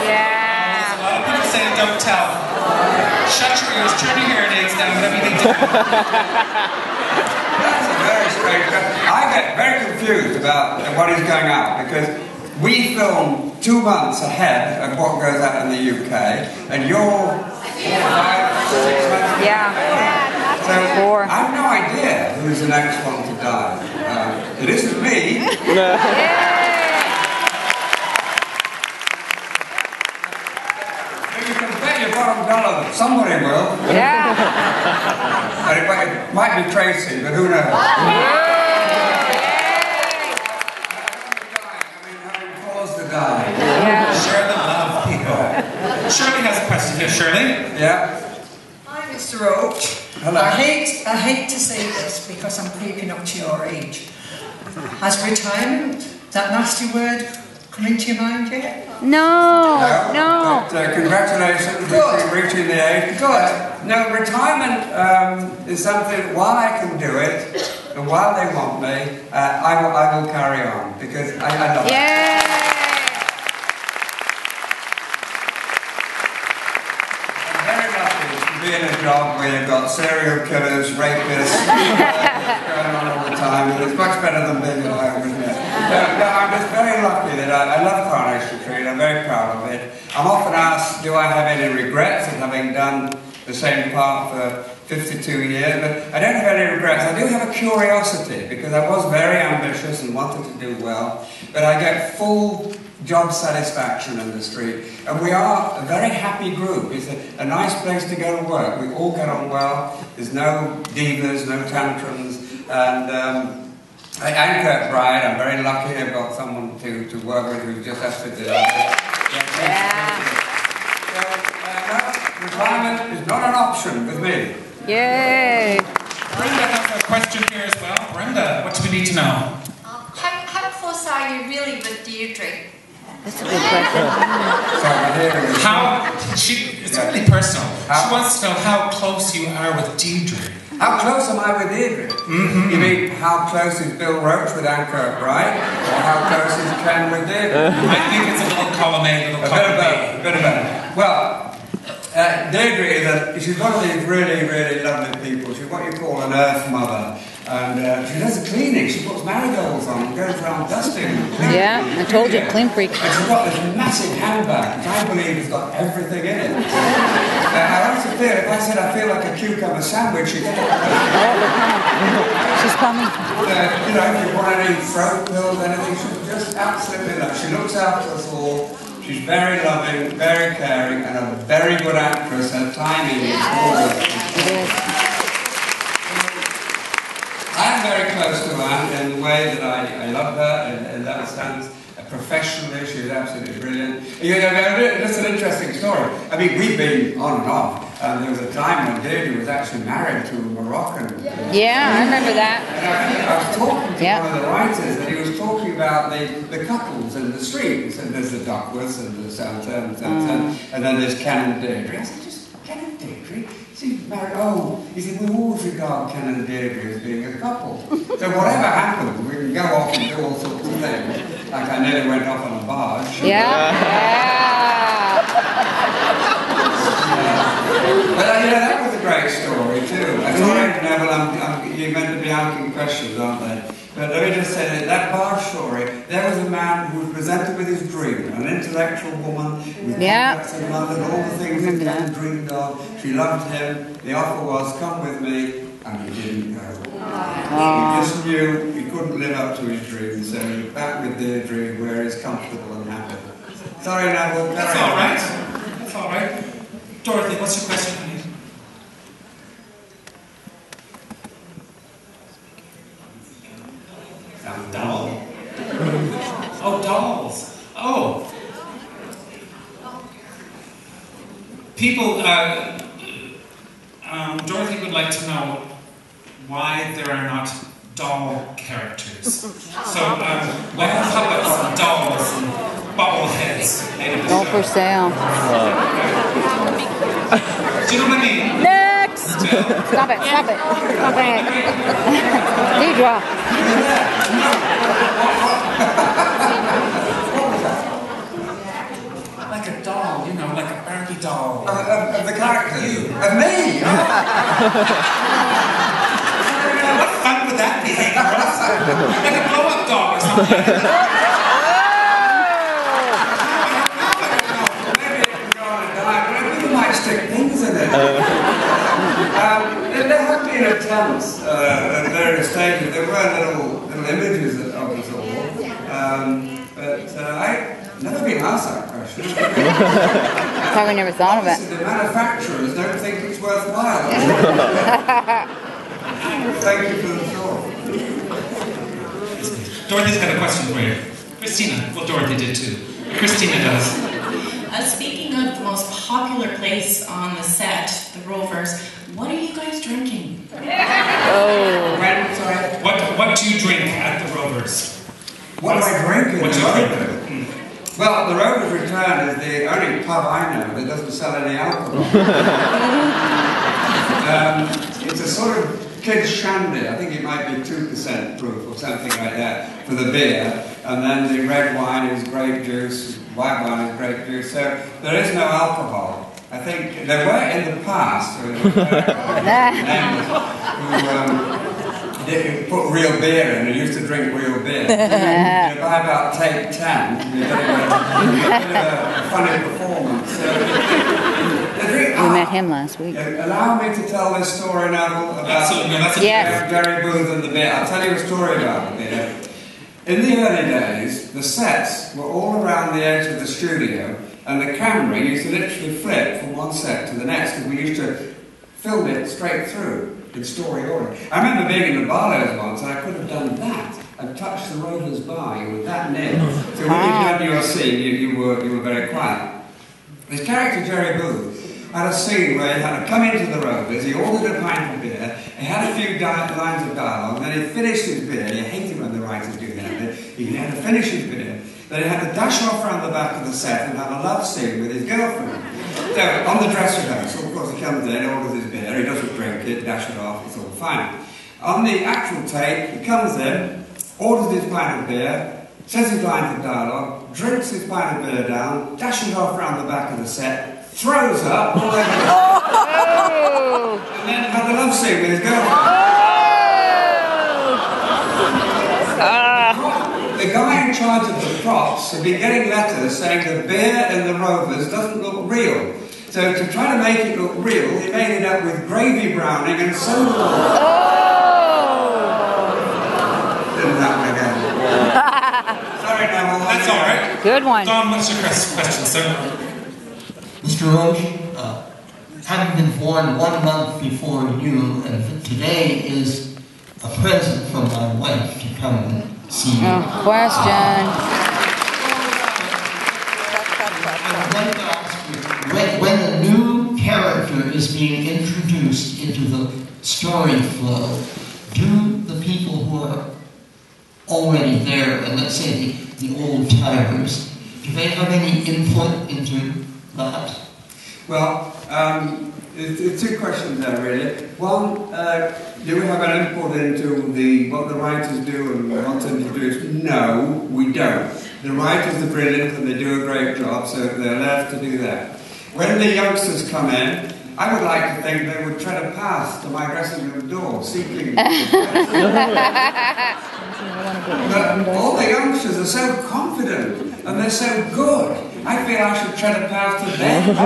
Yeah. A lot of people saying don't tell. Shut your ears, turn your hearing aids down, whatever you need to do. That's a very strange question. I get very confused about what is going on because we film 2 months ahead of what goes out in the UK, and you're 5, 6 months. Yeah. So 4. I have no idea who's the next one to die. It isn't me. You can bet your bottom dollar that somebody will. Yeah. And it might be Tracy, but who knows? Yeah. Share the love, people. Shirley has a question here. Shirley? Yeah. Hi, Mr. Roache. Hello. I hate to say this because I'm creeping up to your age. Has retirement, that nasty word, come into your mind yet? No. But, congratulations on reaching the age. Good. No, retirement is something, while I can do it, and while they want me, I will carry on because I love it. In a job where you've got serial killers, rapists, going on all the time, and it's much better than being at home, isn't it? No, I'm just very lucky that I love Coronation Street. I'm very proud of it. I'm often asked, do I have any regrets of having done the same part for 52 years, but I don't have any regrets. I do have a curiosity, because I was very ambitious and wanted to do well, but I get full job satisfaction in the street, and we are a very happy group. It's a nice place to go to work. We all get on well. There's no divas, no tantrums, and I'm Kurt Bride. I'm very lucky. I've got someone to work with who just has to do it. So, retirement is not an option with me. Yay! Brenda has a question here as well. Brenda, what do we need to know? How close are you really with Deirdre? That's a good question. It's really personal. She wants to know how close you are with Deirdre. How close am I with Deirdre? You mean how close is Bill Roache with Anchor, right? Or how close is Ken with Deirdre? I think it's a little column A, a little column B. A bit of both. Well, Deirdre she's one of these really, really lovely people. She's what you call an earth mother. And she does the cleaning. She puts marigolds on and goes around dusting. Yeah, I told you, clean freak. And she's got this massive handbag, which I believe has got everything in it. I honestly feel, if I said I feel like a cucumber sandwich, she'd get it. She's coming. You know, if you want any throat pills, anything, she's just absolutely lovely. She looks after us all. She's very loving, very caring, and a very good actress. Her timing is always. I'm very close to her in the way that I love her, and that stands professionally. She's absolutely brilliant. You know, just an interesting story. I mean, we've been on and off, and there was a time when Deirdre was actually married to a Moroccan. Yeah, I remember that. And I was talking to one of the writers, and he was talking about the couples in the street. He said there's the Duckworths and the and then there's Ken and Deirdre. I said, just Ken and Deirdre? She's married. Oh, he said, we always regard Ken and Deirdre as being a couple. So whatever happens, we can go off and do all sorts of things. Like I nearly went off on a barge. Yeah. But you know, that was a great story too. I'm sorry, Neville, you're meant to be asking questions, aren't they? But let me just say that barge story, there was a man who was presented with his dream, an intellectual woman with contacts in London, all the things he had dreamed of. She loved him. The offer was, come with me, and he didn't go. He just knew he couldn't live up to his dream, so he's back with Deirdre where he's comfortable and happy. Sorry, Neville. That's all right. That's all right. Dorothy, what's your question, please? Doll? Oh, dolls. Oh. People, Dorothy would like to know why there are not doll characters. So, like puppets and dolls and bobbleheads. All for sale. Do you know what I mean? Next! Stop it, stop it. Stop it. Deidre. Like a attack you. Of me? What fun would that be, hey, Ross? Like a blow-up dog or something. Maybe it can go on a diet, but people might stick things in it. There have been attempts at various stages. There were little images of us all. But I've never been asked that question. Probably never thought of it. The manufacturers don't think it's worthwhile. Thank you for the thought. Dorothy's got a question for you. Christina, well, Dorothy did too. Christina does. Speaking of the most popular place on the set, the Rovers, what are you guys drinking? What do you drink at the Rovers? What am I drinking? What do you drink? Well, the Rovers Return is the only pub I know that doesn't sell any alcohol. It's a sort of kids' shandy. I think it might be 2% proof or something like that for the beer. And then the red wine is grape juice, white wine is grape juice. So there is no alcohol. I think there were in the past who put real beer in and used to drink real beer. You buy about take 10, you get a funny performance. We met him last week. Allow me to tell this story now about Yes. Jerry Booth and the beer. I'll tell you a story about the beer. In the early days, the sets were all around the edge of the studio, and the camera used to literally flip from one set to the next, because we used to film it straight through in story order. I remember being in the Barlows once, and I could have done that and touched the Rovers bar. You were that near. So when you'd done your scene, you were very quiet. This character, Jerry Booth, had a scene where he had to come into the Rovers, he ordered a pint of beer, he had a few lines of dialogue, and then he finished his beer. You hate it when the writers do that. He had to finish his beer, then he had to dash off around the back of the set and have a love scene with his girlfriend. So, on the dresser rehearsal, of course, he comes in, orders his beer, he doesn't drink it, dash it off, it's all fine. On the actual take, he comes in, orders his pint of beer, says his lines of dialogue, drinks his pint of beer down, dashes off around the back of the set, throws up, all over the and then had the love scene with his girlfriend. The guy in charge of the props had been getting letters saying the beer in the Rovers doesn't look real. So to try to make it look real, he made it up with gravy browning and soda water. Didn't happen again. Sorry, Neville. That's all right. Good one. Don, what's your question, sir? Mr. Roache, having been born 1 month before you, and today is a present from my wife to come and see you. Question. I would like to ask you, when a new character is being introduced into the story flow, do the people who are already there, and let's say the old timers, do they have any input into that? Well, there's two questions there, really. One, do we have an input into what the writers do and what's introduced? No, we don't. The writers are brilliant and they do a great job, so they're left to do that. When the youngsters come in, I would like to think they would tread a path to my dressing room door, seeking... But all the youngsters are so confident and they're so good. I feel I should tread a path to them.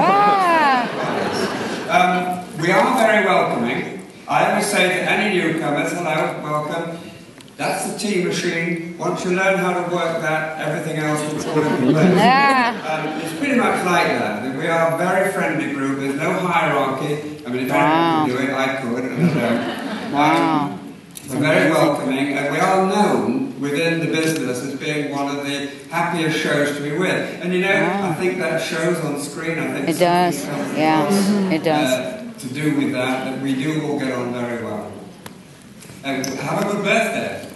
We are very welcoming. I always say to any newcomers, hello, welcome. That's the tea machine. Once you learn how to work that, everything else will fall into place. It's pretty much like that. We are a very friendly group. There's no hierarchy. I mean, if anyone could do it, I could. We're very welcoming, and we are known within the business as being one of the happiest shows to be with. And you know, I think that shows on screen. I think it does. Yeah, it does. To do with that we do all get on very well. And have a good birthday.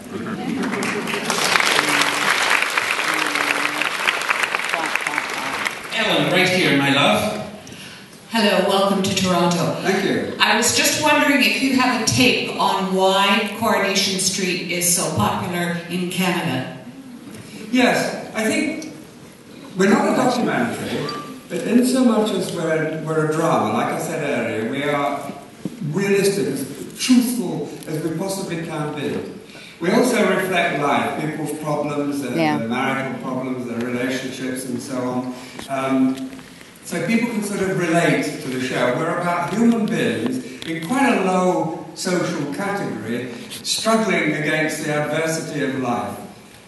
Ellen, right here, my love. Hello, welcome to Toronto. Thank you. I was just wondering if you have a take on why Coronation Street is so popular in Canada. Yes, I think we're not a documentary, But in so much as we're a drama, like I said earlier, we are realistic, as truthful as we possibly can be. We also reflect life, people's problems, their marital problems, their relationships and so on. So people can sort of relate to the show. We're about human beings in quite a low social category, struggling against the adversity of life.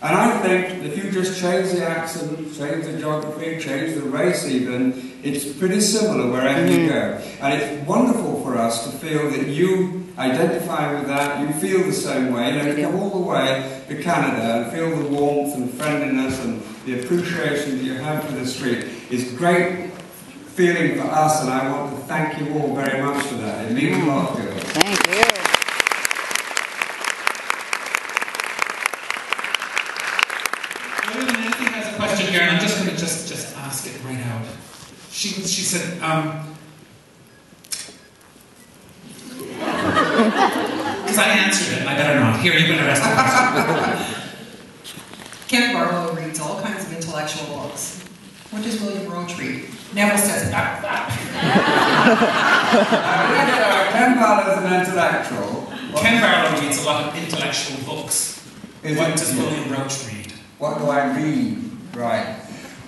And I think if you just change the accent, change the geography, change the race even, it's pretty similar wherever you go. And it's wonderful for us to feel that you identify with that, you feel the same way, you know, to come all the way to Canada and feel the warmth and friendliness and the appreciation that you have for the street is great feeling for us, and I want to thank you all very much for that. It means a lot to us. Thank you. Nancy has a question here, and I'm just going to just ask it right out. She said, because I answered it, I better not. Here, you better ask the question. Ken Barlow reads all kinds of intellectual books. What does William Roache read? Never says that. Ken Barlow is an intellectual. Ken Barlow reads a lot of intellectual books. What does William Roache read? What do I read? Right.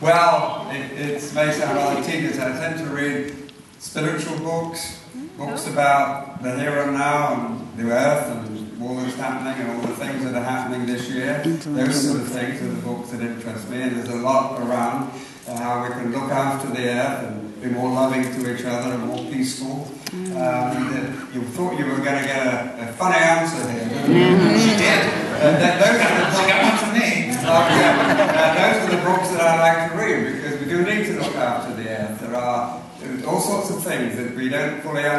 Well, it may sound rather tedious. I tend to read spiritual books, books about the here and now and the earth and all that's happening and all the things that are happening this year. Those sort of things are the books that interest me, and there's a lot around how we can look after the earth and be more loving to each other and more peaceful. You thought you were going to get a funny answer here, didn't you? She did. She got one from me. Those are the books that I like to read, because we do need to look after the earth. There are all sorts of things that we don't fully understand.